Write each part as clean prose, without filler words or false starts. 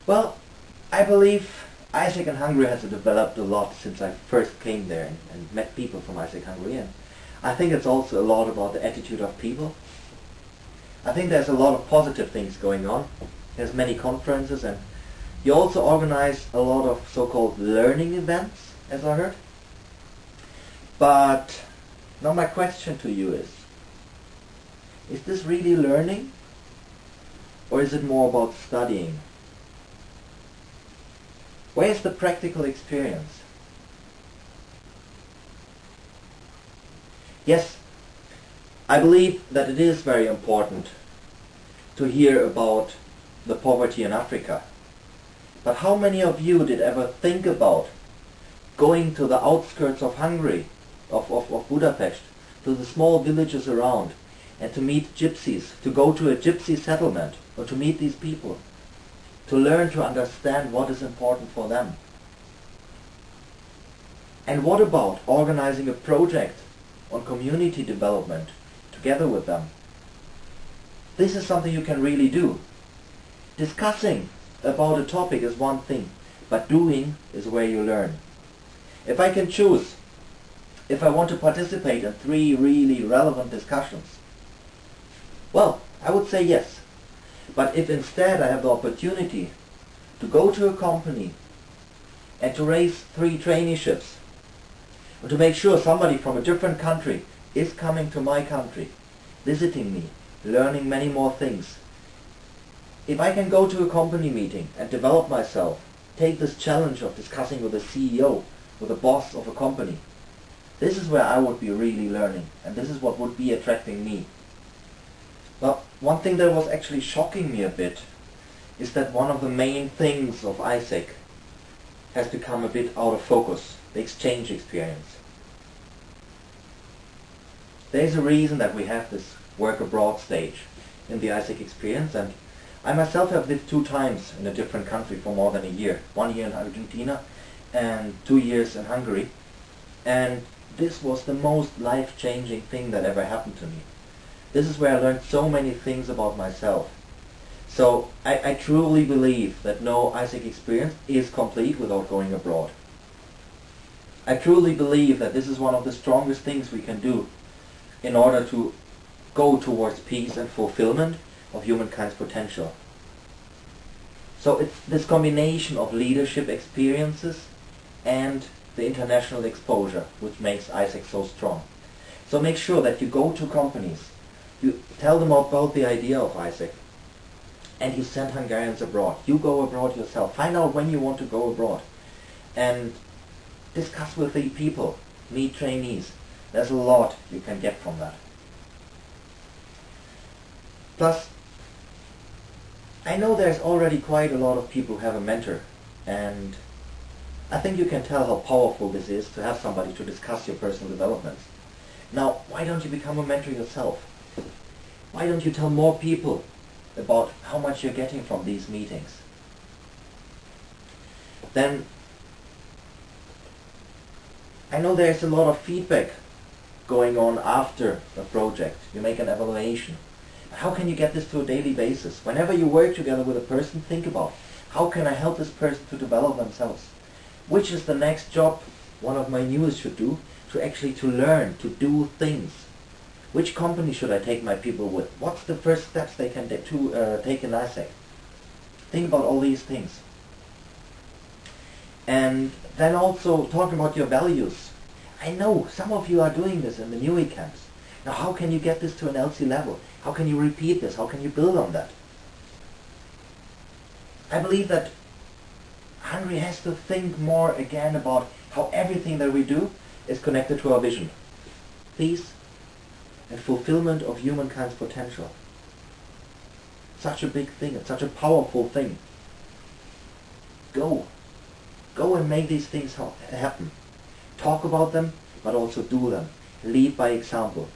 Well, I believe ISEC in Hungary has developed a lot since I first came there and met people from ISEC Hungary. And I think it's also a lot about the attitude of people. I think there's a lot of positive things going on. There's many conferences, and you also organize a lot of so-called learning events, as I heard. But now my question to you is this really learning? Or is it more about studying? Where is the practical experience? Yes, I believe that it is very important to hear about the poverty in Africa. But how many of you did ever think about going to the outskirts of Hungary, of Budapest, to the small villages around, and to meet gypsies, to go to a gypsy settlement, or to meet these people, to learn to understand what is important for them? And what about organizing a project on community development together with them? This is something you can really do. Discussing about a topic is one thing, but doing is where you learn. If I can choose, if I want to participate in 3 really relevant discussions, well, I would say yes. But if instead I have the opportunity to go to a company and to raise 3 traineeships, or to make sure somebody from a different country is coming to my country, visiting me, learning many more things. If I can go to a company meeting and develop myself, take this challenge of discussing with a CEO, with a boss of a company, this is where I would be really learning, and this is what would be attracting me. Well, one thing that was actually shocking me a bit is that one of the main things of ISEC has become a bit out of focus, the exchange experience. There's a reason that we have this work abroad stage in the ISEC experience, and I myself have lived 2 times in a different country for more than a year. 1 year in Argentina and 2 years in Hungary. And this was the most life-changing thing that ever happened to me. This is where I learned so many things about myself. So I truly believe that no ISEC experience is complete without going abroad. I truly believe that this is one of the strongest things we can do in order to go towards peace and fulfillment of humankind's potential. So it's this combination of leadership experiences and the international exposure which makes ISEC so strong. So make sure that you go to companies, you tell them about the idea of ISEC, and you send Hungarians abroad. You go abroad yourself. Find out when you want to go abroad. And discuss with the people. Meet trainees. There's a lot you can get from that. Plus, I know there's already quite a lot of people who have a mentor, and I think you can tell how powerful this is to have somebody to discuss your personal developments. Now, why don't you become a mentor yourself? Why don't you tell more people about how much you're getting from these meetings? Then, I know there's a lot of feedback going on after the project. You make an evaluation. How can you get this to a daily basis? Whenever you work together with a person, think about, how can I help this person to develop themselves? Which is the next job one of my newest should do, to learn, to do things? Which company should I take my people with? What's the first steps they can take in ISEC? Think about all these things. And then also talk about your values. I know some of you are doing this in the Newey camps. Now how can you get this to an LC level? How can you repeat this? How can you build on that? I believe that Hungary has to think more again about how everything that we do is connected to our vision. Peace and fulfillment of humankind's potential. Such a big thing, it's such a powerful thing. Go and make these things happen. Talk about them, but also do them. Lead by example.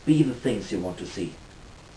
Be the things you want to see.